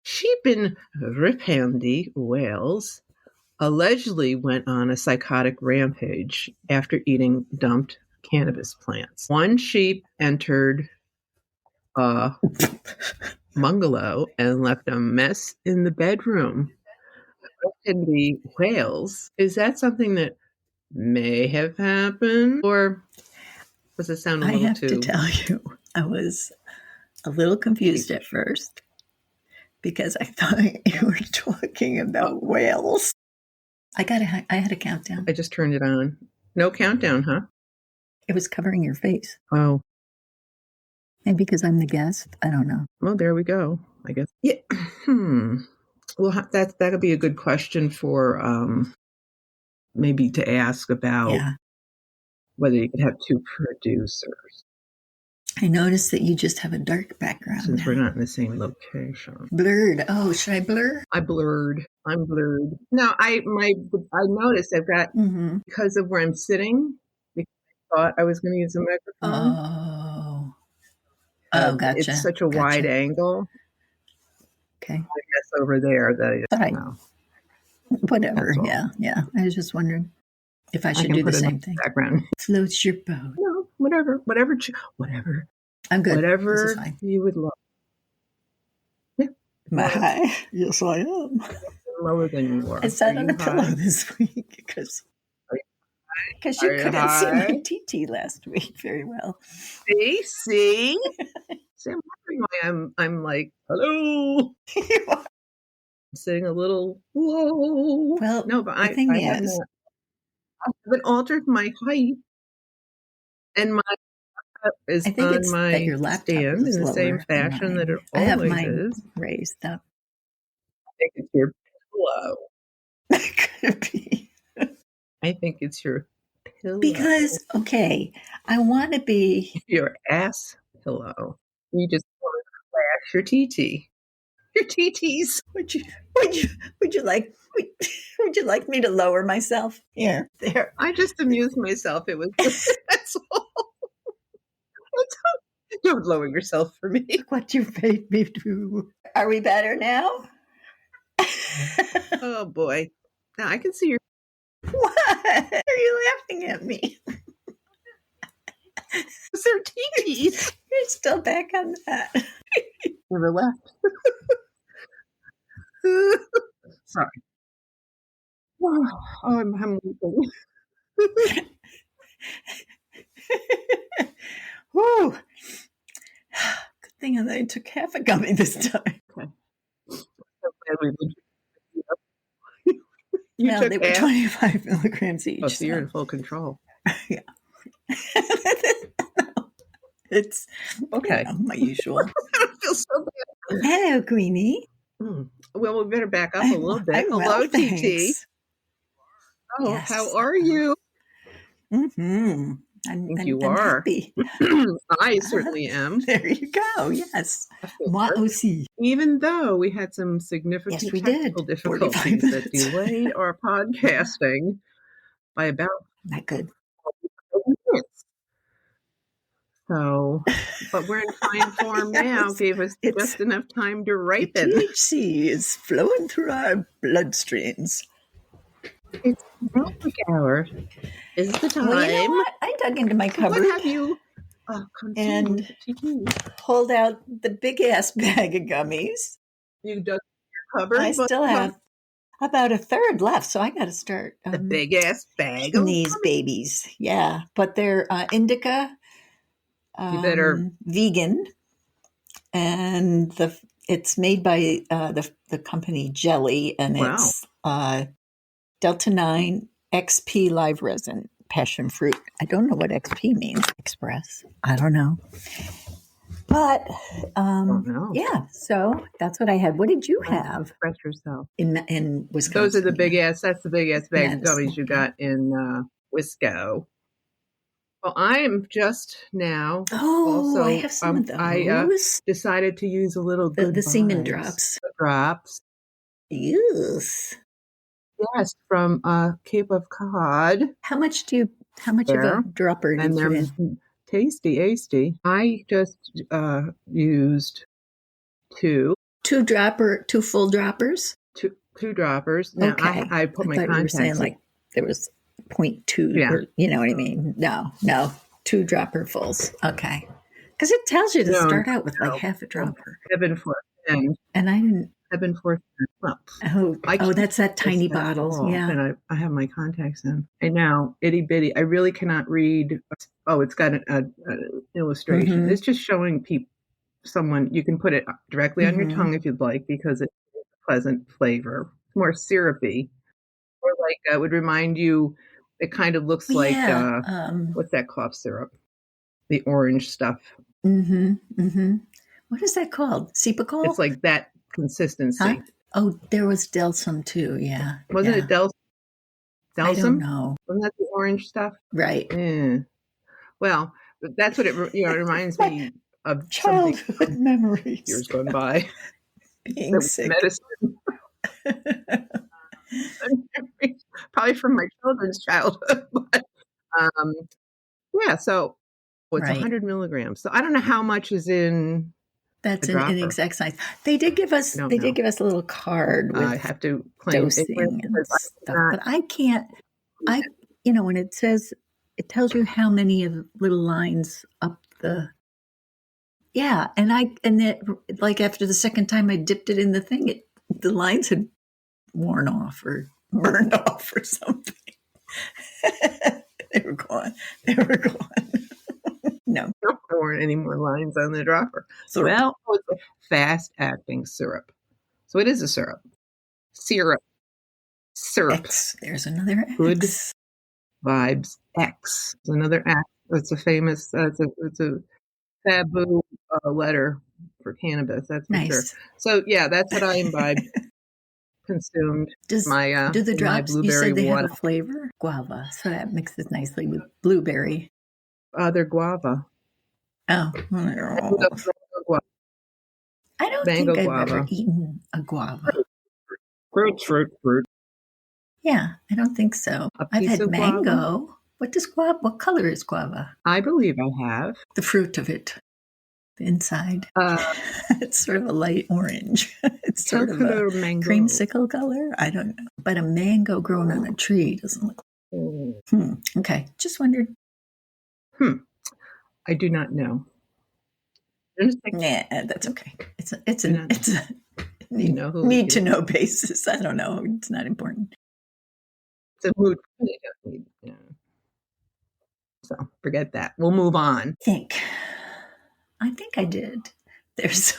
Sheep in Riphandy, Wales, allegedly went on a psychotic rampage after eating dumped cannabis plants. One sheep entered a bungalow and left a mess in the bedroom. Riphandy, Wales. Is that something that may have happened? Or does it sound a I little have to tell you, I was a little confused at first because I thought you were talking about whales. I had a countdown. I just turned it on. No countdown, huh? It was covering your face. Oh. Maybe because I'm the guest. I don't know. Well, there we go, I guess. Yeah. Well, that'll be a good question for maybe to ask about whether you could have two producers. I noticed that you just have a dark background. Since we're not in the same location. Blurred. Oh, should I blur? I'm blurred. No, I noticed I've got, because of where I'm sitting, because I thought I was going to use a microphone. Oh, gotcha. It's such a wide angle. Okay. I guess over there that I just know. Whatever. Yeah. I was just wondering if I should do the same thing. Background. Floats your boat. No, whatever. I'm good. Whatever you would love. Yeah. Hi. Yes, I am. Lower than you are. I sat on a pillow this week because you couldn't see my TT last week very well. See? See, I'm wondering why I'm like, hello. I'm sitting a little low. Well, no, but I haven't altered my height, and my laptop is on my your laptop stand in the same fashion that it always I have mine is. raised up. I think it's your pillow. That could be. I think it's your pillow. Because, I want to be your ass pillow. You just want to flash your TT. Your TTs. Would you like me to lower myself? Here. There. I just amused myself. It was that's all. Don't lower yourself for me. What you made me do. Are we better now? Oh boy. Now I can see your. What? Are you laughing at me? They're TTs. You're still back on that. Never left. Sorry. Oh, I'm weeping. Whew. Good thing I took half a gummy this time. Okay. So glad we they were 25 milligrams each. Oh, so you're in full control. Yeah. It's okay. My usual. I feel so bad. Hello, Queenie. Well, we better back up a little bit. Hello, TT. Oh, yes. How are you? I think you are. Happy. I certainly am. There you go. Yes. Moi aussi. Even though we had some significant technical difficulties that delayed our podcasting by about not good. minutes. So, but we're in fine form now. Gave us just enough time to ripen. THC is flowing through our bloodstreams. It's magic hour. Is the time? Well, you know what? I dug into my cupboard. What have you and pulled out the big ass bag of gummies. You dug your cupboard? I still have about a third left, so I got to start the big ass bag of these babies. Yeah, but they're indica, vegan, and it's made by the company Jelly, and it's Delta 9 XP live resin passion fruit. I don't know what XP means. Express. I don't know. But yeah, so that's what I had. What did you have? Express yourself in Wisconsin. Those are the big ass. That's the big ass bag of gummies you got in Wisco. Well, I am just now. Also, I have some of those. I decided to use a little the semen drops. Drops. Yes. Yes, from Cape of Cod. How much of a dropper do you put in? Tasty. I just used two. two full droppers? Two droppers. Now, okay. I put my thought you were contacts saying in. like there was 0.2, or, you know what I mean? No, 2 dropper fulls. Okay. Because it tells you to start out with like half a dropper. Heaven forfend. And I didn't. Heaven forfend. Well, that's that tiny bottle. Yeah. And I have my contacts in. And now, itty bitty. I really cannot read. Oh, it's got an illustration. Mm-hmm. It's just showing someone. You can put it directly on your tongue if you'd like, because it's a pleasant flavor. It's more syrupy. Or like it would remind you. It kind of looks like what's that cough syrup? The orange stuff. What is that called? Cepacol? It's like that consistency. Huh? Oh, there was Delsum too. Yeah. Wasn't it Delsum? I don't know. Wasn't that the orange stuff? Right. Yeah. Well, that's what it reminds me of. Childhood memories. Years gone by. Being sick. Medicine. Probably from my children's childhood. But, yeah, so it's 100 milligrams. So I don't know how much is in. That's an exact science. They did give us a little card with I have to claim dosing and stuff, but I can't. When it says, it tells you how many of little lines up the. Yeah, and it, like after the second time I dipped it in the thing, the lines had worn off or burned off or something. They were gone. No. There weren't any more lines on the dropper. So well, it's a fast-acting syrup. So it is a syrup. Syrup. X. There's another X. Good vibes X. It's another X. It's a famous, it's a taboo letter for cannabis. That's for sure. So yeah, that's what I imbibed. Consumed. Do the drops, you said they have a flavor? Guava. So that mixes nicely with blueberry. They're guava. Oh. I don't think I've ever eaten a guava. Fruit. Yeah, I don't think so. I've had mango. Guava. What color is guava? I believe I have. The fruit of it. The inside. It's sort of a light orange. It's sort of a mango. Creamsicle color. I don't know. But a mango grown on a tree doesn't look like. Okay. Just wondered. I do not know. Yeah, that's okay. It's a need to know basis. I don't know. It's not important. It's a mood. Yeah. So forget that. We'll move on. I think I did. It's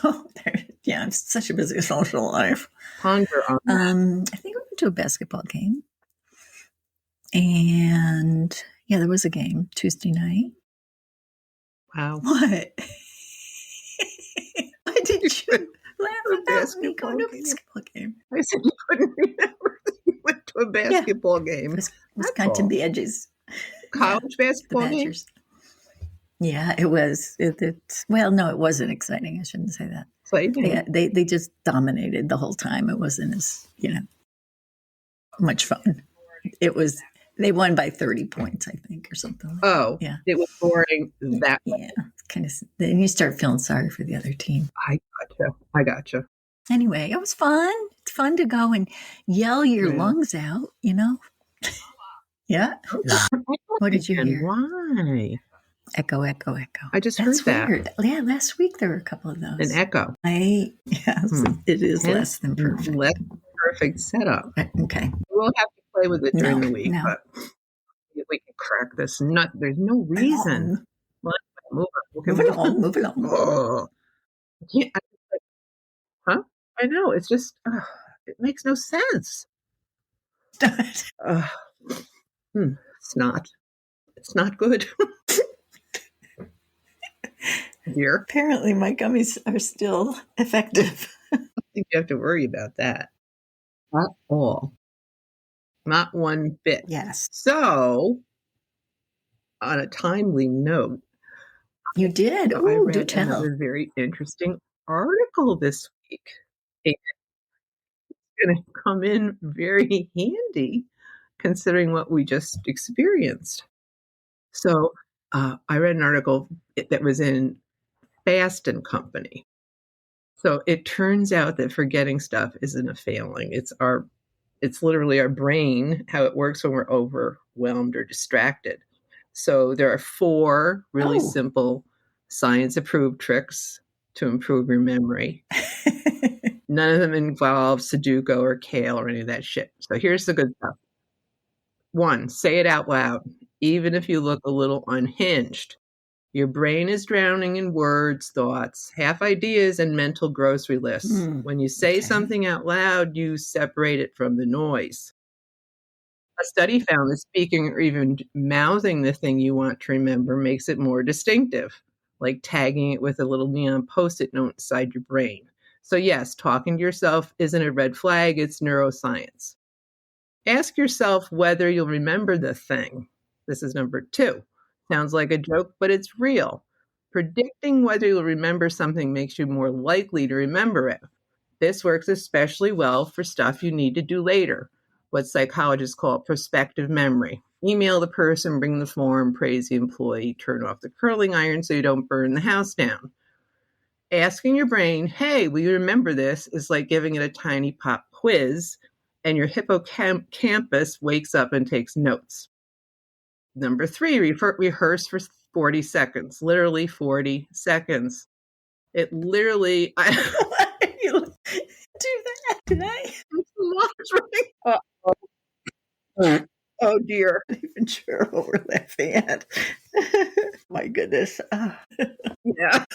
such a busy social life. Ponder on that. I think we went to a basketball game. And yeah, there was a game Tuesday night. Wow. What? Why did you laugh about me going to a basketball game? I said you couldn't remember that you went to a basketball game. Wisconsin Badgers. College basketball game? Yeah, it was. Well, no, it wasn't exciting. I shouldn't say that. Yeah, they just dominated the whole time. It wasn't as, much fun. It was. They won by 30 points, I think, or something. Yeah. It was boring that way. Yeah, kind of. Then you start feeling sorry for the other team. I gotcha. Anyway, it was fun. It's fun to go and yell your lungs out, Yeah. What did you hear? Why? Echo. I just heard that. Weird. Yeah, last week there were a couple of those. An echo. It is less than perfect. Less perfect setup. Okay. We'll have to play with it during the week, but we can crack this nut. There's no reason. Move along. Oh. I know. It's just, it makes no sense. It's not good. Dear. Apparently my gummies are still effective. I think you have to worry about that. Not all. Not one bit. Yes. So, on a timely note, you did. I read another very interesting article this week. It's going to come in very handy considering what we just experienced. So, I read an article that was in Fast & Company. So it turns out that forgetting stuff isn't a failing. It's literally our brain, how it works when we're overwhelmed or distracted. So there are 4 really simple science-approved tricks to improve your memory. None of them involve Sudoku or Kale or any of that shit. So here's the good stuff. 1, say it out loud, even if you look a little unhinged. Your brain is drowning in words, thoughts, half ideas, and mental grocery lists. When you say something out loud, you separate it from the noise. A study found that speaking or even mouthing the thing you want to remember makes it more distinctive, like tagging it with a little neon post-it note inside your brain. So yes, talking to yourself isn't a red flag, it's neuroscience. Ask yourself whether you'll remember the thing. This is number 2. Sounds like a joke, but it's real. Predicting whether you'll remember something makes you more likely to remember it. This works especially well for stuff you need to do later, what psychologists call prospective memory. Email the person, bring the form, praise the employee, turn off the curling iron so you don't burn the house down. Asking your brain, hey, will you remember this, is like giving it a tiny pop quiz, and your hippocampus wakes up and takes notes. Number 3, rehearse for 40 seconds, literally 40 seconds. It literally, Why did you do that? Did I? Oh dear. I'm not even sure what we're laughing at. My goodness. Yeah.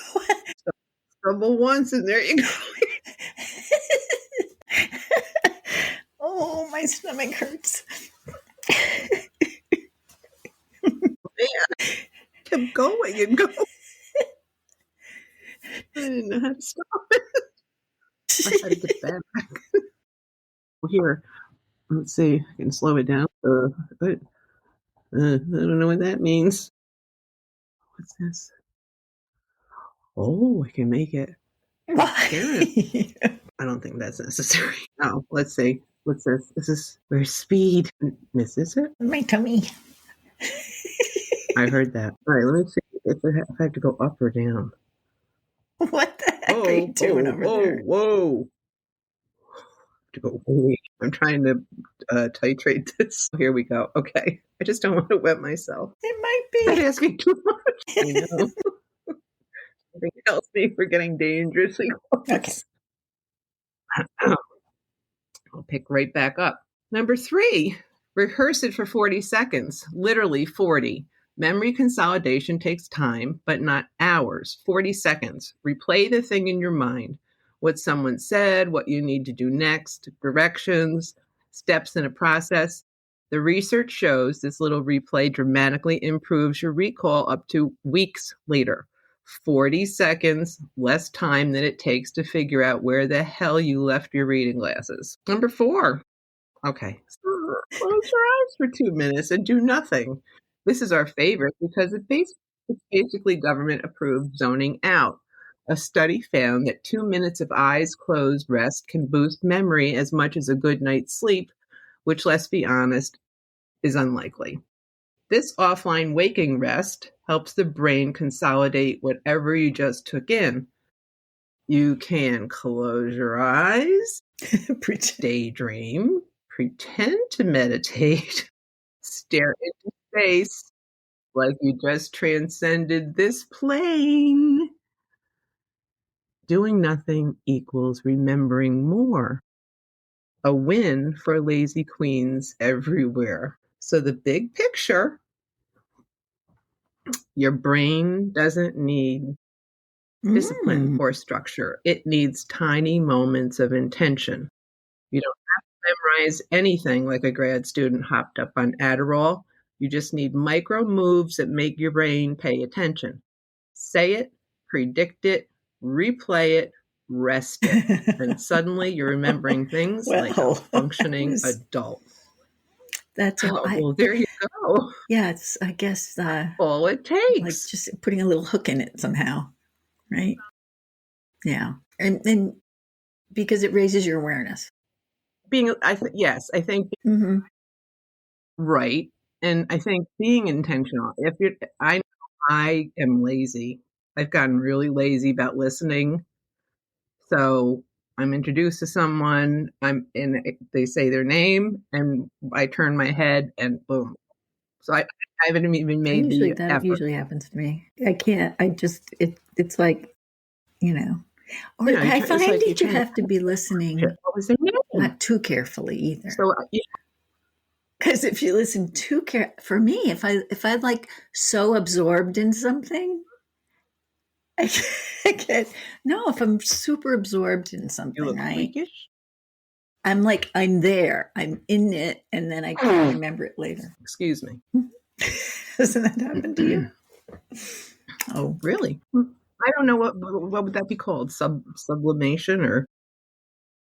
Stumble once and there you go. Oh, my stomach hurts. Man, kept going and going. I didn't know how to stop it. I had to get back. Here, let's see. I can slow it down. I don't know what that means. What's this? Oh, I can make it. Why? I don't think that's necessary. Oh, let's see. What's this? This is where's speed? Is this it? My tummy. I heard that. All right, let me see if I have to go up or down. What the heck are you doing over there? Whoa. To go away. I'm trying to titrate this. Here we go. Okay. I just don't want to wet myself. It might be. I'm asking too much. I know. Something tells me we're getting dangerously close. Okay. I'll pick right back up. Number 3, rehearse it for 40 seconds, literally 40. Memory consolidation takes time, but not hours. 40 seconds. Replay the thing in your mind. What someone said, what you need to do next, directions, steps in a process. The research shows this little replay dramatically improves your recall up to weeks later. 40 seconds, less time than it takes to figure out where the hell you left your reading glasses. Number 4. Okay. Close your eyes for 2 minutes and do nothing. This is our favorite because it's basically government approved zoning out. A study found that 2 minutes of eyes closed rest can boost memory as much as a good night's sleep, which, let's be honest, is unlikely. This offline waking rest helps the brain consolidate whatever you just took in. You can close your eyes, daydream, pretend to meditate, stare into space like you just transcended this plane. Doing nothing equals remembering more. A win for lazy queens everywhere. So the big picture, your brain doesn't need discipline or structure. It needs tiny moments of intention. You don't have to memorize anything like a grad student hopped up on Adderall. You just need micro moves that make your brain pay attention. Say it, predict it, replay it, rest it. And suddenly you're remembering things like a functioning adult. That's all. Well, there you go. Yeah, it's, I guess, all it takes. Like just putting a little hook in it somehow, right? Yeah. And because it raises your awareness. Yes, I think, right. And I think being intentional, I am lazy. I've gotten really lazy about listening So I'm introduced to someone, they say their name, and I turn my head, and boom. So I haven't even made the that effort. usually happens to me. I can't. I just it's like, or Yeah, I find like that you have to be listening what was their name? not too carefully either. So because if you listen too for me, if I like so absorbed in something, I can't. No, if I'm super absorbed in something, you look right? freakish. I'm like, I'm there, I'm in it, and then I can't remember it later. Excuse me. Doesn't that happen to you? Oh, really? I don't know what would that be called? Sublimation or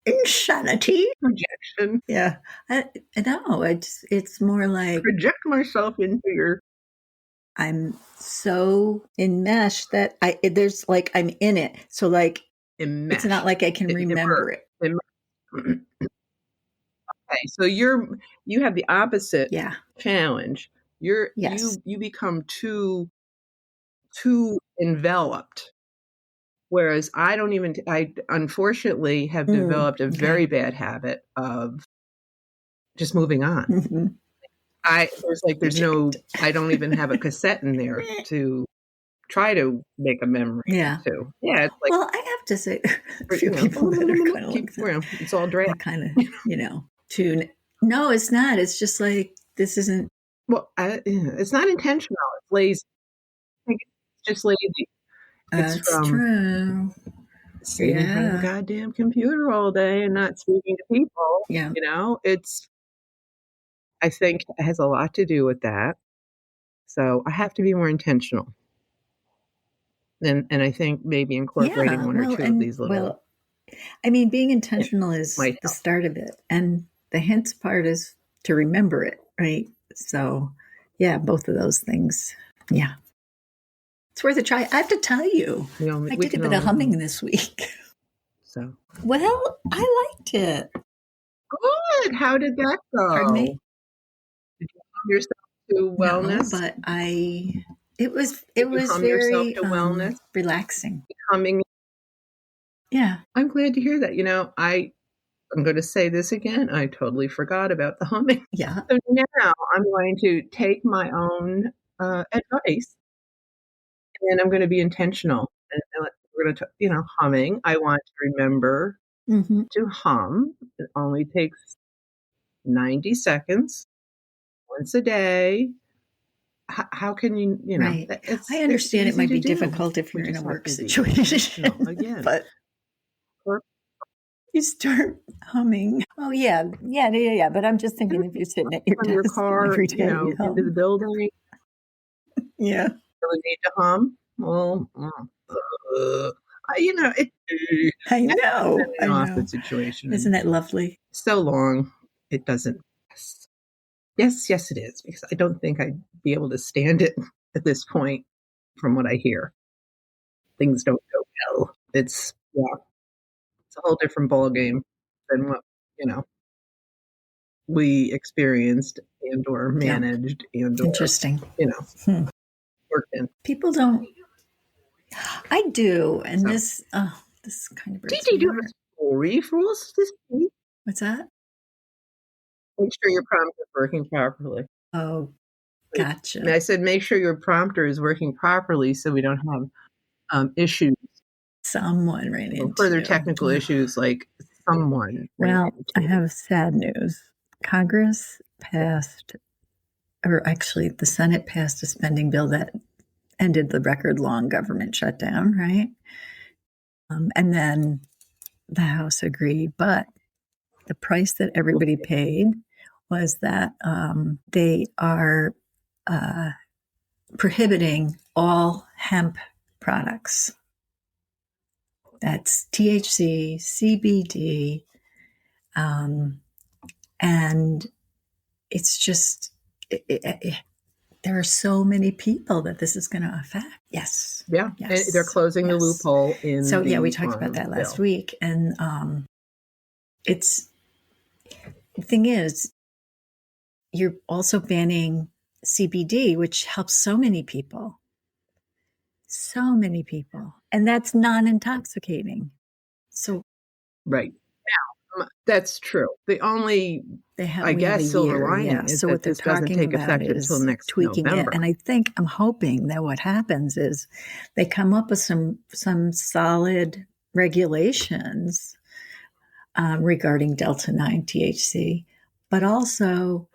insanity? projection? Yeah, I know. It's more like Project myself into your. I'm so enmeshed that there's like I'm in it. So like Enmeshed. It's not like I can remember it. Okay, so you have the opposite challenge. You become too enveloped. Whereas I unfortunately have developed a very bad habit of just moving on. Mm-hmm. I don't even have a cassette in there to try to make a memory to. Yeah, it's like, well, I have to say, a few people that are kind of like that. It's all draft. Kind of, tune. No, it's not. It's just like this isn't. Well, it's not intentional. It's lazy. It's just lazy. It's true. Sitting in front of the goddamn computer all day and not speaking to people. Yeah. I think it has a lot to do with that. So I have to be more intentional. And I think maybe incorporating one or two of these little. Well, I mean, being intentional is the start of it. And the hints part is to remember it, right? So, yeah, both of those things. Yeah. It's worth a try. I have to tell you, I did a bit of humming this week. So, well, I liked it. Good. How did that go? Pardon me? Did you hum yourself to wellness? No, but it was very wellness? Relaxing. Humming. Yeah. I'm glad to hear that. I'm going to say this again. I totally forgot about the humming. Yeah. So now I'm going to take my own advice, and I'm going to be intentional. And we're going to, humming. I want to remember to hum. It only takes 90 seconds once a day. How can you, Right. I understand it might be difficult if you're in a work situation. Again. But you start humming. Oh, yeah. But I'm just thinking if you're sitting at your desk car, every day, into the building. Yeah. Really need to hum. Well, I know. Off the situation. Isn't that lovely? So long, it doesn't. Yes, it is, because I don't think I'd be able to stand it at this point. From what I hear, things don't go well. It's a whole different ballgame than what we experienced and or managed and or, interesting. Worked in. People don't. I do, and this kind of breaks TT, do you have a story for us this week? What's that? Make sure your prompter is working properly. Oh, gotcha. I said make sure your prompter is working properly so we don't have issues. Someone ran into further technical issues like someone. Well, I have sad news. Congress passed, or actually the Senate passed a spending bill that ended the record-long government shutdown, right? And then the House agreed, but the price that everybody paid was that they are prohibiting all hemp products. That's THC, CBD, and it's just there are so many people that this is going to affect. Yes. Yeah. Yes. And they're closing the loophole in. So we talked about that last week, and it's the thing is, you're also banning CBD, which helps so many people, and that's non-intoxicating. So right. Now, that's true. The only, we have silver a year, lining is so that what they're this doesn't talking take about effect until is next tweaking November. it. And I'm hoping that what happens is they come up with some solid regulations regarding Delta 9 THC, but also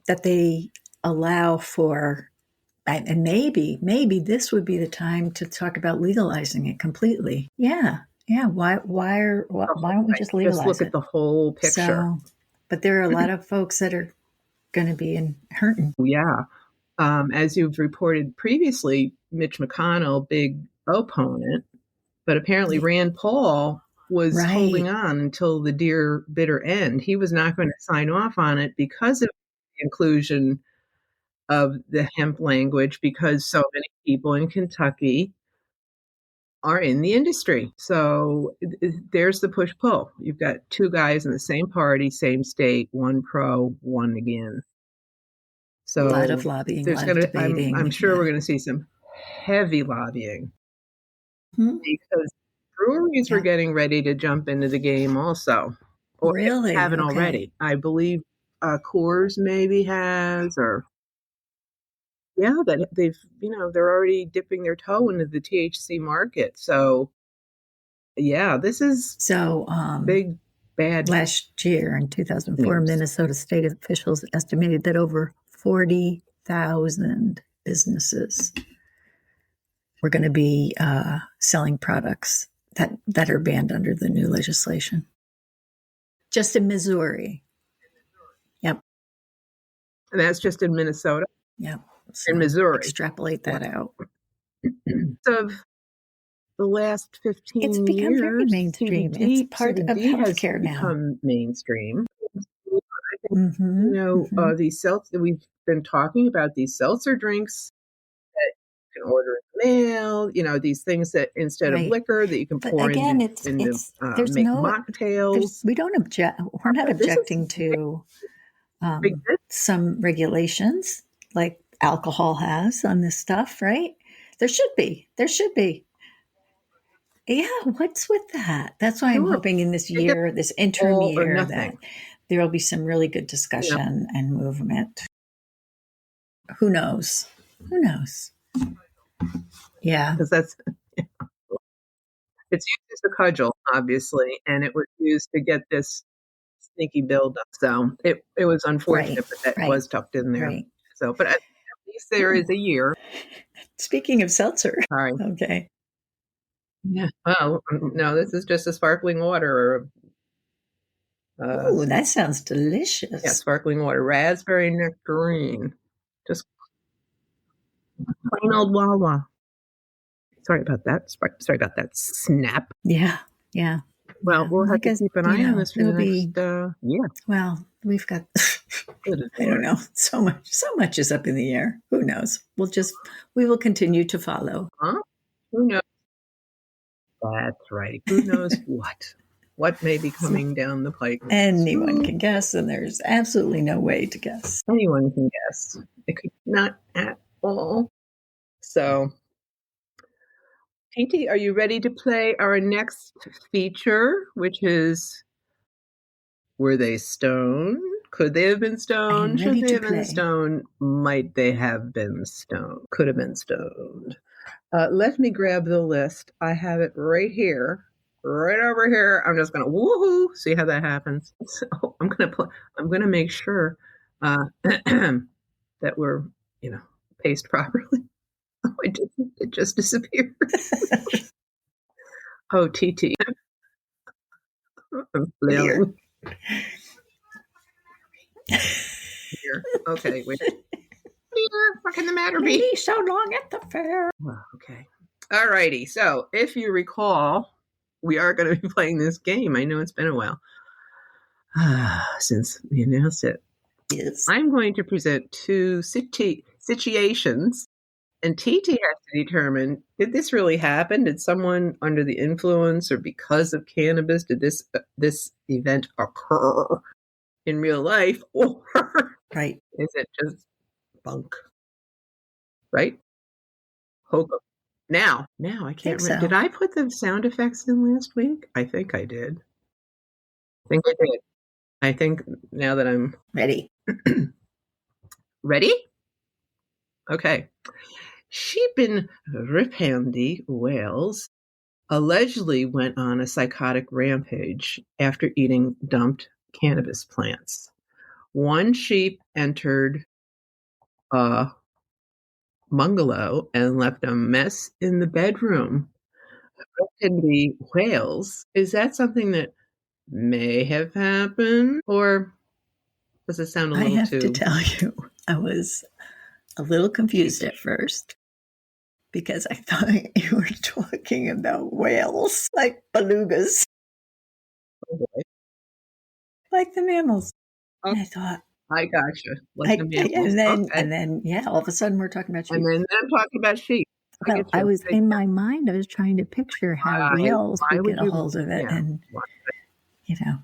that they allow for, and maybe this would be the time to talk about legalizing it completely. Yeah. Why don't we just legalize it? Just look at the whole picture. So, but there are a lot of folks that are going to be hurting. Yeah. As you've reported previously, Mitch McConnell, big opponent, but apparently Rand Paul was holding on until the bitter end. He was not going to sign off on it because of the inclusion of the hemp language, because so many people in Kentucky are in the industry. So there's the push-pull. You've got two guys in the same party, same state, one pro, one again. So a lot of lobbying, there's going to, I'm sure we're going to see some heavy lobbying because breweries were getting ready to jump into the game also, or really haven't already. I believe Coors maybe has, or that they've, they're already dipping their toe into the THC market. So this is big bad. Last year in 2004, Minnesota state officials estimated that over 40,000 businesses were going to be selling products that are banned under the new legislation. Just in Missouri. Yep. And that's just in Minnesota? Yep. So in Missouri. Extrapolate that out. Of the last 15 years, it's become very mainstream. CBD, it's part CBD of healthcare now. Become mainstream. These seltzer, we've been talking about these seltzer drinks that you can order in the mail, these things that instead of liquor that you can pour into make mocktails. We don't object. We're not objecting to some regulations like alcohol has on this stuff, right? There should be. Yeah, what's with that? That's why I'm hoping in this year, this interim year, that there will be some really good discussion and movement. Who knows? Yeah. Because that's, it's used as a cudgel, obviously, and it was used to get this sneaky buildup. So it was unfortunate, but that was tucked in there. Right. So, but at least there is a year. Speaking of seltzer. Sorry. Okay. Yeah. Oh, no, this is just a sparkling water. Oh, that sounds delicious. Yeah, sparkling water, raspberry nectarine. Just plain old Wawa. Sorry about that. Sorry about that snap. Yeah. Well, we'll have to keep an eye on this for the next year. Well, we've got, I don't know, so much is up in the air. Who knows? We will continue to follow. Huh? Who knows? That's right. Who knows what may be coming down the pike? Anyone can guess, and there's absolutely no way to guess. Anyone can guess. It could not at all. So, TT, are you ready to play our next feature, which is, were they stoned? Could they have been stoned? Should they have been stoned? Might they have been stoned? Could have been stoned. Let me grab the list. I have it right here, right over here. I'm just going to woohoo. See how that happens. So I'm going to make sure that we're, paced properly. Oh, it just disappeared. Oh, TT. I'm flailing. Here. Okay, wait. What can the matter be? So long at the fair. Oh, okay. All righty. So, if you recall, we are going to be playing this game. I know it's been a while since we announced it. Yes. I'm going to present two situations, and TT has to determine, did this really happen? Did someone under the influence or because of cannabis, did this event occur in real life, or is it just bunk? Right? Hokum. Now I can't remember. Did I put the sound effects in last week? I think I did. I think I did. I think now that I'm ready. Ready? Okay. Sheep in Riphandy, Wales, allegedly went on a psychotic rampage after eating dumped cannabis plants. One sheep entered a bungalow and left a mess in the bedroom. Riphandy, Wales. Is that something that may have happened, or does it sound a little too? I have to tell you, I was a little confused at first because I thought you were talking about whales, like belugas, like the mammals. Oh, and I thought, I gotcha. Like the mammals. and then, yeah, all of a sudden we're talking about sheep. And then I'm talking about sheep. Well, I was in my mind, I was trying to picture how whales would get a hold of it, and you know.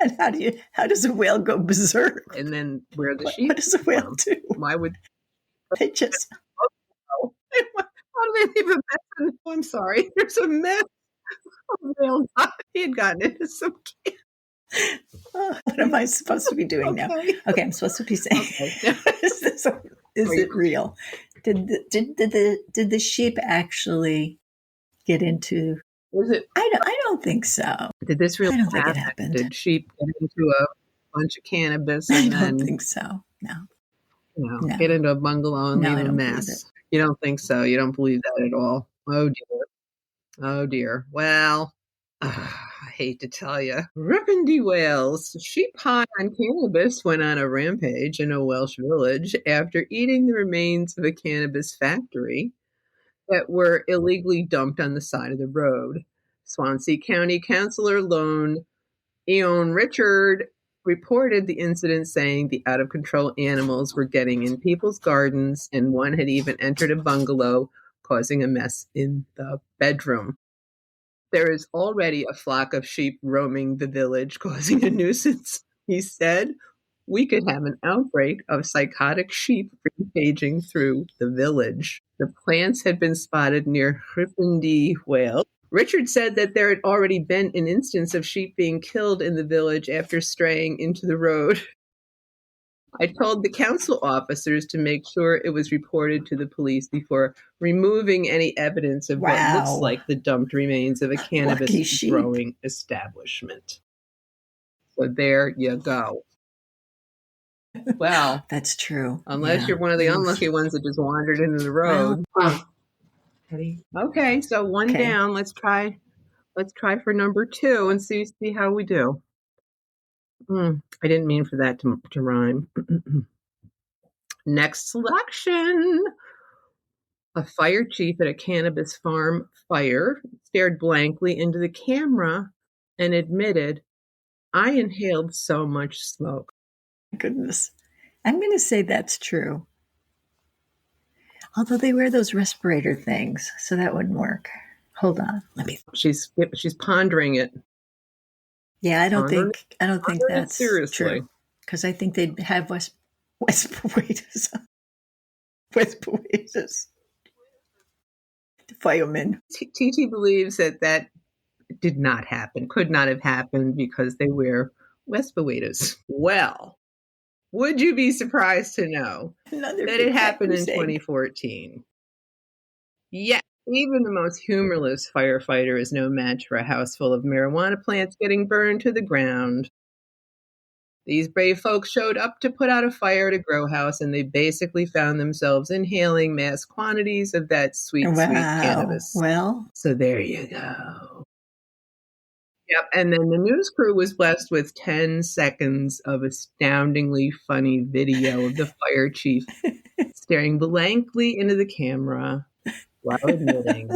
And how does a whale go berserk? And then where the sheep? What does a whale do? Why would they just? How do they leave a mess? I'm sorry. There's a mess. Whale he had gotten into some. What am I supposed to be doing now? Okay, I'm supposed to be saying, is it real? Did the sheep actually get into? Was it? I don't think so. Did this really happen? Think it happened. Did sheep get into a bunch of cannabis? And I don't think so. No. Get into a bungalow and leave a mess. You don't think so? You don't believe that at all? Oh dear. Oh dear. Well, I hate to tell you. Riphandy, Wales. Sheep high on cannabis went on a rampage in a Welsh village after eating the remains of a cannabis factory that were illegally dumped on the side of the road. Swansea County Councillor Eoin Richard reported the incident, saying the out-of-control animals were getting in people's gardens, and one had even entered a bungalow, causing a mess in the bedroom. There is already a flock of sheep roaming the village, causing a nuisance, he said. We could have an outbreak of psychotic sheep rampaging through the village. The plants had been spotted near Riphandy, Wales. Richard said that there had already been an instance of sheep being killed in the village after straying into the road. I told the council officers to make sure it was reported to the police before removing any evidence of what looks like the dumped remains of a cannabis growing establishment. So there you go. Well, that's true. Unless you're one of the unlucky ones that just wandered into the road. Okay, so one down. Let's try for number 2 and see how we do. I didn't mean for that to rhyme. Next selection. A fire chief at a cannabis farm fire stared blankly into the camera and admitted, I inhaled so much smoke. Goodness. I'm going to say that's true. Although they wear those respirator things, so that wouldn't work. Hold on. Let me. She's pondering it. Yeah, I don't think that's true. Because I think they'd have respirators. Respirators. The firemen. TT believes that did not happen, could not have happened because they wear respirators. Well, would you be surprised to know that it happened in 2014? Yes, even the most humorless firefighter is no match for a house full of marijuana plants getting burned to the ground. These brave folks showed up to put out a fire at a grow house, and they basically found themselves inhaling mass quantities of that sweet cannabis. Well, so there you go. Yep, and then the news crew was blessed with 10 seconds of astoundingly funny video of the fire chief staring blankly into the camera while admitting,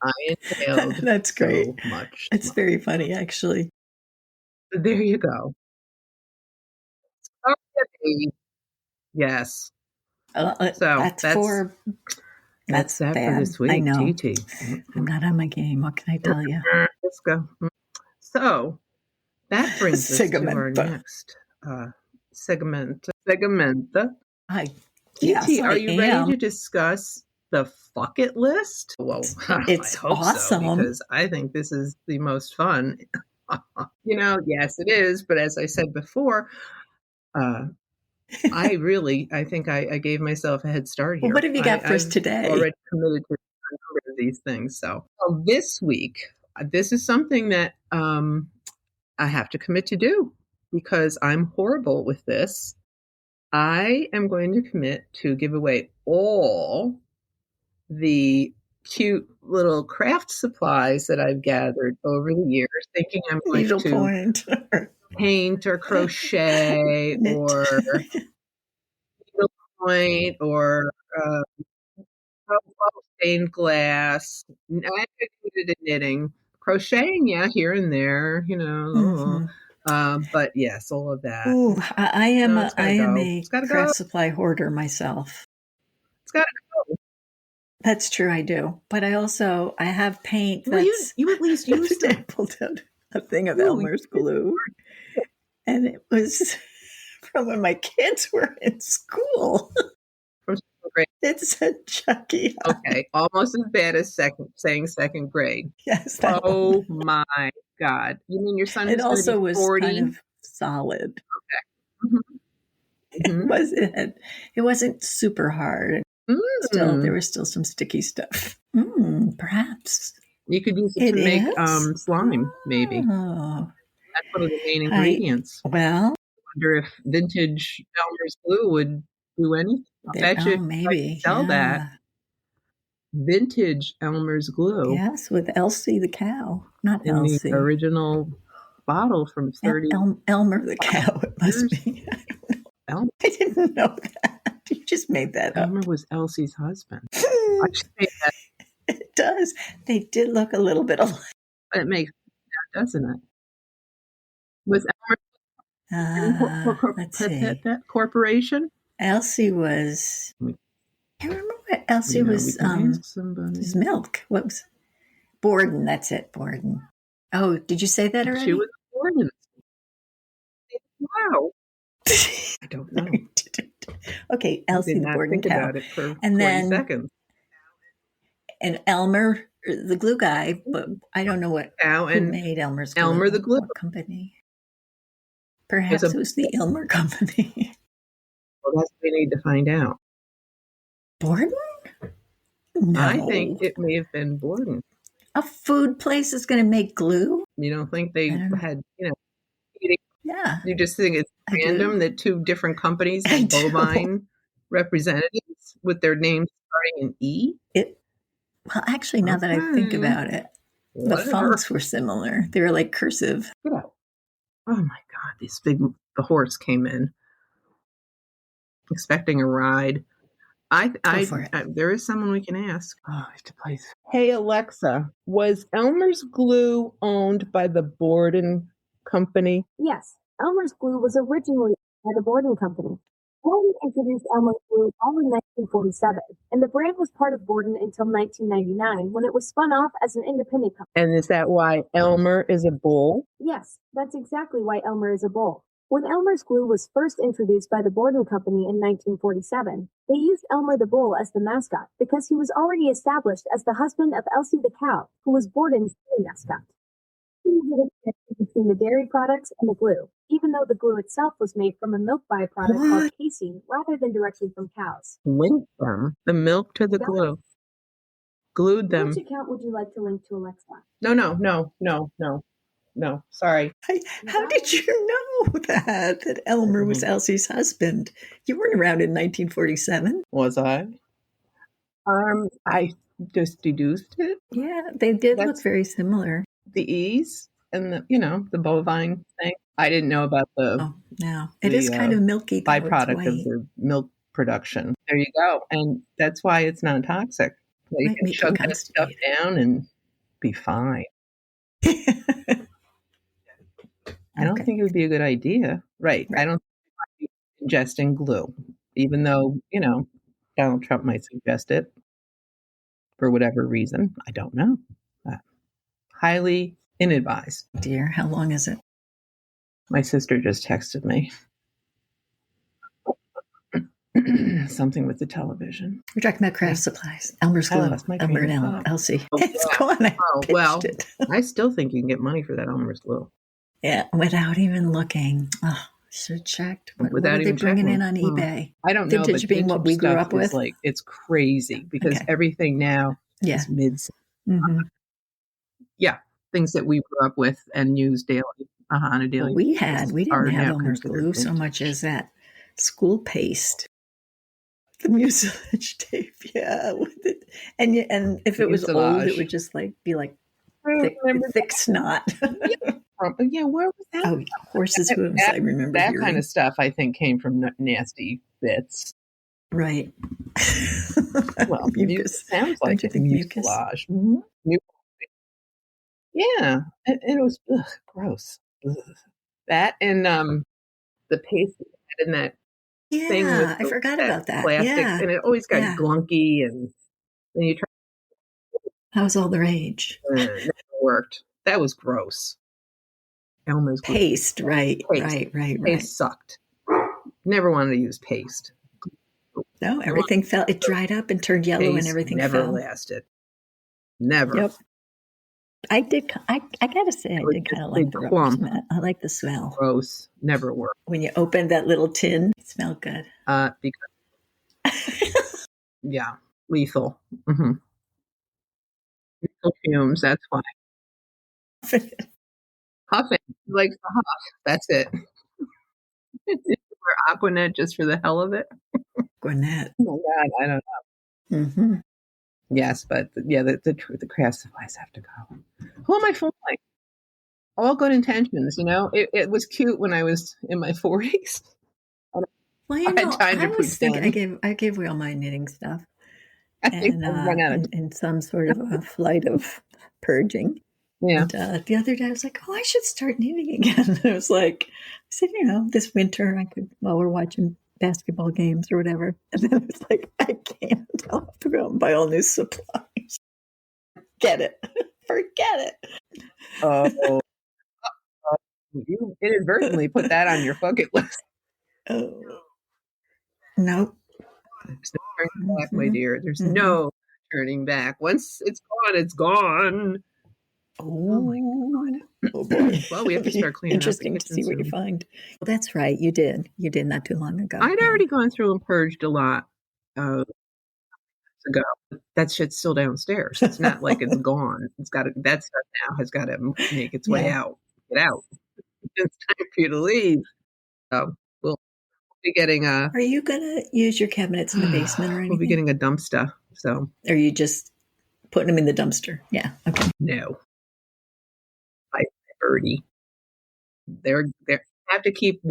I inhaled That's great. So much. It's very funny, actually. So there you go. Okay. Yes. So that's that for this week. I know. TT. I'm not on my game. What can I tell you? Let's go. So that brings us to our next segment. TT, are you ready to discuss the fuck it list? Well, It's I hope awesome. so, because I think this is the most fun. Yes, it is. But as I said before, I think I gave myself a head start here. Well, what have you got for us I've today? already committed to a number of these things. So this week, this is something that I have to commit to do because I'm horrible with this. I am going to commit to give away all the cute little craft supplies that I've gathered over the years, thinking I'm going to Needlepoint. paint or crochet Knit. or needlepoint or stained glass. I included in knitting, crocheting, yeah, here and there, but yes, all of that. Ooh, I am No, it's gotta I am go. a It's gotta craft go. supply hoarder myself. It's gotta go. That's true, I do. But I have paint Well, that's you at least use them. I pulled out a thing of Ooh, Elmer's glue. And it was from when my kids were in school. From second grade. It said Chucky. Okay, almost as bad as saying second grade. Yes. Oh my God! You mean your son It is going to also be was 40? kind of solid. Okay. Mm-hmm. It wasn't super hard. There was still some sticky stuff. Perhaps you could use it to make slime, maybe. Oh. That's one of the main ingredients. I wonder if vintage Elmer's glue would do anything. I bet you maybe sell that. Vintage Elmer's glue. Yes, with Elsie the cow, not in Elsie. The original bottle from 30. Elmer the cow, it must be. I didn't know that. You just made that up. Elmer was Elsie's husband. I should say that. It does. They did look a little bit alike. It makes sense, doesn't it? Was Elmer let's see. that corporation? Elsie was. I remember what Elsie was. Was milk. What was Borden? That's it, Borden. Oh, did you say that already? She was Borden. Wow. I don't know. Okay, Elsie the Borden think cow. About it for and 40 then seconds. And Elmer, the glue guy, but I don't know who made Elmer's glue. Elmer the glue company. Perhaps it was the Elmer company. Well, that's what we need to find out. Borden? No. I think it may have been Borden. A food place is going to make glue? You don't think they had, eating? Yeah. You just think it's random that two different companies had bovine representatives with their names starting in E? Well, actually, now that I think about it, the fonts were similar. They were like cursive. Oh my God, the horse came in expecting a ride. There is someone we can ask. Oh, I have to place. Hey, Alexa, was Elmer's glue owned by the Borden company? Yes, Elmer's glue was originally by the Borden company. Borden introduced Elmer's glue all in 1947, and the brand was part of Borden until 1999, when it was spun off as an independent company. And is that why Elmer is a bull? Yes, that's exactly why Elmer is a bull. When Elmer's glue was first introduced by the Borden company in 1947, they used Elmer the bull as the mascot because he was already established as the husband of Elsie the cow, who was Borden's mascot. Between the dairy products and the glue, even though the glue itself was made from a milk byproduct called casein rather than directly from cows. Linked them, the milk to the glue. Glued them. Which account would you like to link to Alexa? No, sorry. How did you know that Elmer was Elsie's husband? You weren't around in 1947. Was I? I just deduced it. Yeah, they did look very similar. The E's and the bovine thing. I didn't know about the. It is kind of milky. Byproduct of the milk production. There you go, and that's why it's not toxic. You can shut that stuff down and be fine. I don't think it would be a good idea. Right. I don't think I'd be ingesting glue, even though, Donald Trump might suggest it for whatever reason. I don't know. Highly inadvised. Dear, how long is it? My sister just texted me. Something with the television. We're talking about craft supplies. Elmer's glue. That's my Elmer train and of thought. Elsie. It's gone. I pitched it. I still think you can get money for that Elmer's glue. Yeah, without even looking. Oh, should have checked. What Without are they even bringing checking. in on eBay? I don't know, Vintage but being what we grew up with? Like, it's crazy because everything now is mid. Yeah, things that we grew up with and used daily on a daily basis. We didn't have Elmer's glue so much as that school paste. The mucilage tape, yeah. And if it was old, it would just like be like thick snot. Yeah, where was that? Oh, horses' hooves. I remember that kind of stuff. I think came from nasty bits, right? Well, mucus sounds like a mucilage. Mm-hmm. Yeah, and it was gross. Ugh. That and the paste in that. Yeah, I forgot about that. Plastic, and it always got glunky, and then you try. That was all the rage. Never worked. That was gross. Elmer's paste, right. Paste sucked. Never wanted to use paste. No, everything fell. It dried up and turned yellow, and everything never lasted. Never. Yep. I did. I gotta say, I did kind of like the rubber smell. I like the smell. Gross. Never worked. When you opened that little tin, it smelled good. Because yeah, lethal. Mm-hmm. Lethal fumes. That's why. Huffing. He likes to huff. That's it. Wear Aquanet just for the hell of it. Aquanet. Oh my God, I don't know. Mm-hmm. Yes, but yeah, the craft supplies have to go. Who am I fooling? All good intentions, you know. It was cute when I was in my 40s. Well, you know, I was thinking I gave away all my knitting stuff, in some sort of a flight of purging. Yeah. And the other day I was like, oh, I should start knitting again. I was like, I said, you know, this winter I could, while we're watching basketball games or whatever. And then I was like, I can't. I'll have to go and buy all new supplies. Forget it. Oh, you inadvertently put that on your bucket list. Oh. Nope. There's no turning back, my dear. There's no turning back. Once it's gone, it's gone. Oh my God. Oh boy. Well, we have to start cleaning up. Interesting to see what you find. Well, that's right. You did not too long ago. I'd already gone through and purged a lot ago. That shit's still downstairs. It's not like it's gone. That stuff now has got to make its way out. Get out. It's time for you to leave. So we'll be getting a. Are you gonna use your cabinets in the basement or anything? We'll be getting a dumpster. So. Are you just putting them in the dumpster? Yeah. Okay. No. By Birdie. They have to keep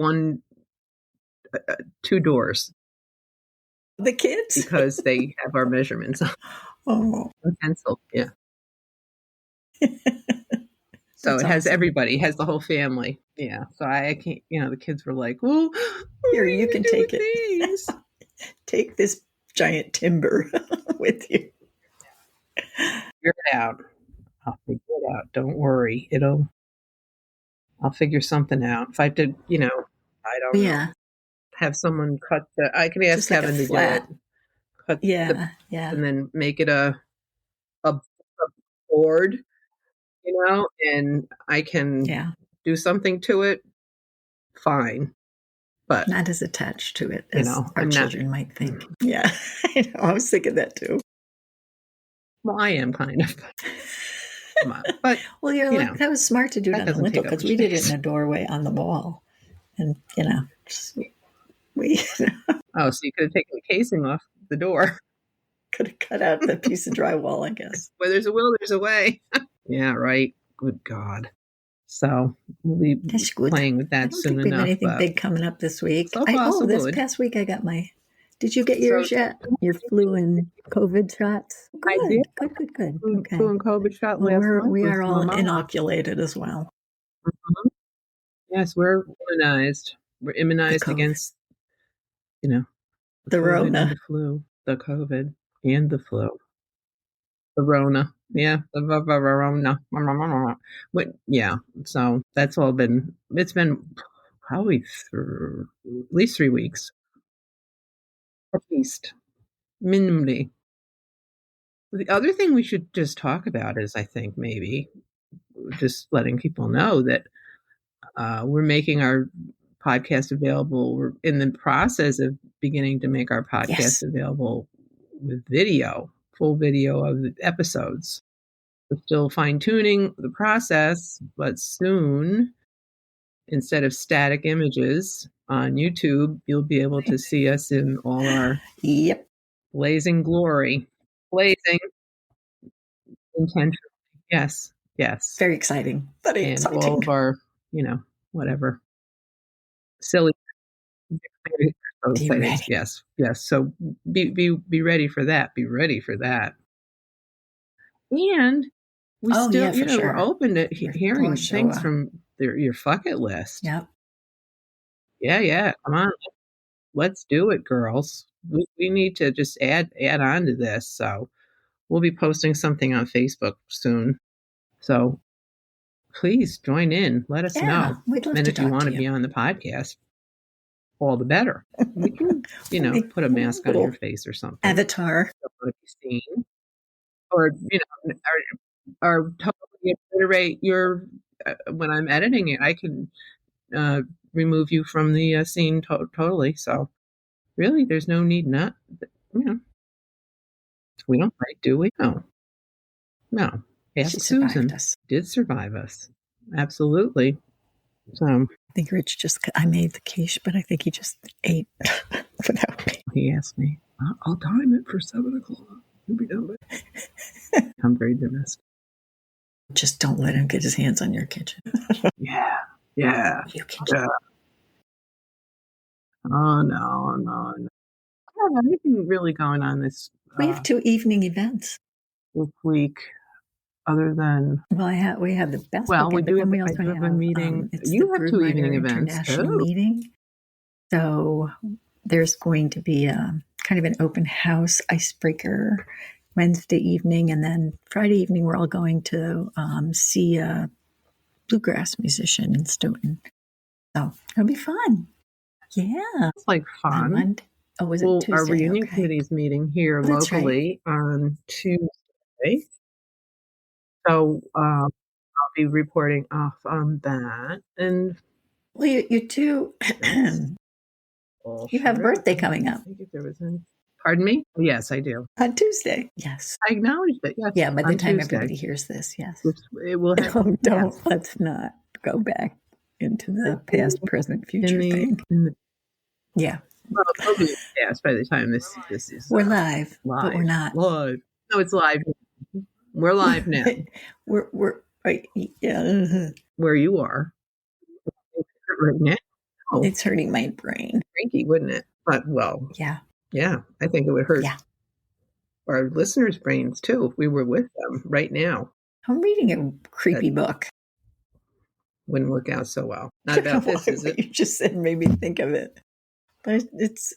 two doors. The kids? Because they have our measurements. Oh. Pencil, yeah. So it has everybody, has the whole family. Yeah. So I can't, the kids were like, well, here, you can take it. Take this giant timber with you. Figure it out. I'll figure it out. Don't worry. I'll figure something out. If I have to, I don't know. Have someone cut I can ask Kevin to do it. Cut and then make it a board, and I can do something to it. Fine. But not as attached to it as our children might think. Yeah. I know. I was thinking that too. Well, I am kind of. But well, you're like, that was smart to do it on the lintel because we did it in a doorway on the wall. And Oh, so you could have taken the casing off the door. Could have cut out the piece of drywall, I guess. Where there's a will, there's a way. Yeah, right. Good God. So we'll be playing with that soon enough. We have anything big coming up this week. So this past week I got did you get yours yet? Your flu and COVID shots? Good. I did. Good. Okay. Flu and COVID shot last month. We are all inoculated as well. Mm-hmm. Yes, we're immunized. We're immunized against, the Rona. The flu, the COVID, and the flu. The Rona. Yeah, the Rona. But yeah, so that's all it's been probably at least 3 weeks. at least, minimally. The other thing we should just talk about is, I think, maybe just letting people know that we're making our podcast available. We're in the process of beginning to make our podcast available with video, full video of the episodes. We're still fine-tuning the process, but soon, instead of static images on YouTube, you'll be able to see us in all our blazing glory. Blazing intentionally. Yes. Very exciting. Very and exciting. all of our, whatever. Silly. Be ready. Yes. So be ready for that. Be ready for that. And we still, we're open to hearing things from your bucket list. Yep. Yeah. Come on, let's do it, girls. We need to just add on to this. So we'll be posting something on Facebook soon. So please join in. Let us know. We'd love and to if you want to be on the podcast, all the better. We can, put a mask on your face or something. Avatar. To be seen. Or, or totally obliterate your, when I'm editing it, I can remove you from the scene totally. So really, there's no need not, we don't fight, do we? No. Ask Susan. Did survive us. Absolutely. So I think Rich I made the quiche, but I think he just ate without me. He asked me, I'll time it for 7:00. You'll be done by. I'm very domestic. Just don't let him get his hands on your kitchen. Yeah. Your kitchen. Yeah. Oh, no. I don't have anything really going on this. We have 2 evening events this week, other than. Well, we have the best. Well, we do have a meeting. You have 2 evening events. International meeting. So there's going to be a kind of an open house icebreaker Wednesday evening, and then Friday evening we're all going to see a bluegrass musician in Stoughton. So it'll be fun. Yeah, it's like fun. Oh, was it Tuesday? Our reunion committee's meeting here locally on Tuesday. So I'll be reporting off on that. And well, you too. You have a birthday coming up. I think if there was any. Pardon me? Yes, I do. On Tuesday. Yes. I acknowledge that. Yes. Yeah, by the time everybody hears this, yes. It will have, let's not go back into the past, present, future thing. Yeah. Well, it'll be past by the time this is. We're live, but we're not. Live. No, it's live. We're live now. we're right. Yeah. Where you are right now. Oh, it's hurting my brain. Cranky, wouldn't it? But yeah, I think it would hurt our listeners' brains too if we were with them right now. I'm reading a creepy book. Wouldn't work out so well. Not about this, is it? You just said made me think of it. But it's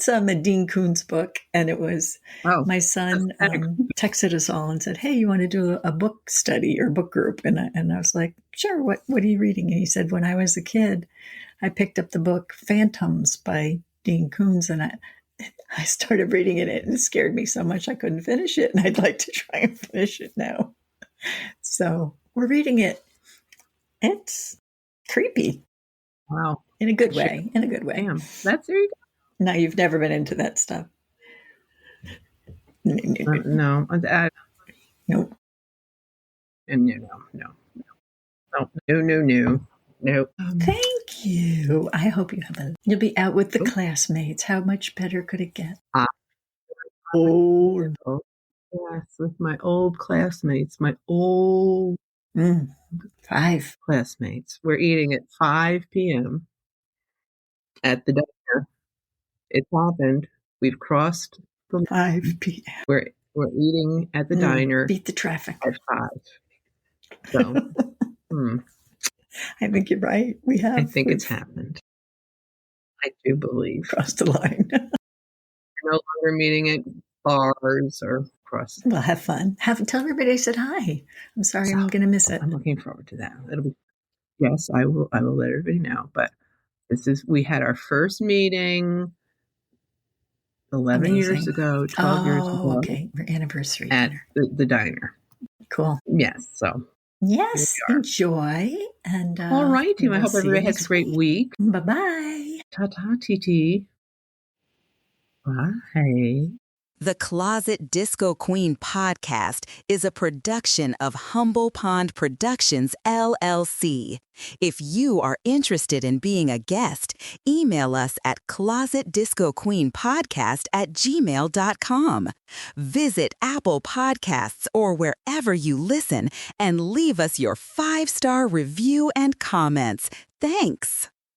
a Dean Koontz book, and it was my son texted us all and said, "Hey, you want to do a book study or book group?" And I was like, "Sure. What are you reading?" And he said, "When I was a kid, I picked up the book Phantoms by Dean Koontz, and I started reading it, and it scared me so much I couldn't finish it, and I'd like to try and finish it now." So we're reading it. It's creepy. Wow. In a good way. In a good way. Damn. That's there you go. No, you've never been into that stuff. No. Nope. And no. Thank you. I hope you'll be out with the classmates. How much better could it get? Yes, with my old classmates, my old 5 classmates. We're eating at 5 p.m. at the diner. It's happened. We've crossed the 5 p.m. We're eating at the diner. Beat the traffic at 5. So, I think you're right. I think it's happened. I do believe. Crossed the line. We're no longer meeting at bars or cross. Well, have fun. Tell everybody I said hi. I'm sorry, I'm going to miss it. I'm looking forward to that. It'll be. Yes, I will let everybody know. But we had our first meeting 11 years ago, 12 years ago. Okay. Our anniversary at dinner. the diner. Cool. Yes. So. Yes. Enjoy. And all right, team. I hope everybody has a great week. Bye-bye. Ta-ta, TT. Bye. The Closet Disco Queen podcast is a production of Humble Pond Productions, LLC. If you are interested in being a guest, email us at closetdiscoqueenpodcast@gmail.com. Visit Apple Podcasts or wherever you listen and leave us your 5-star review and comments. Thanks.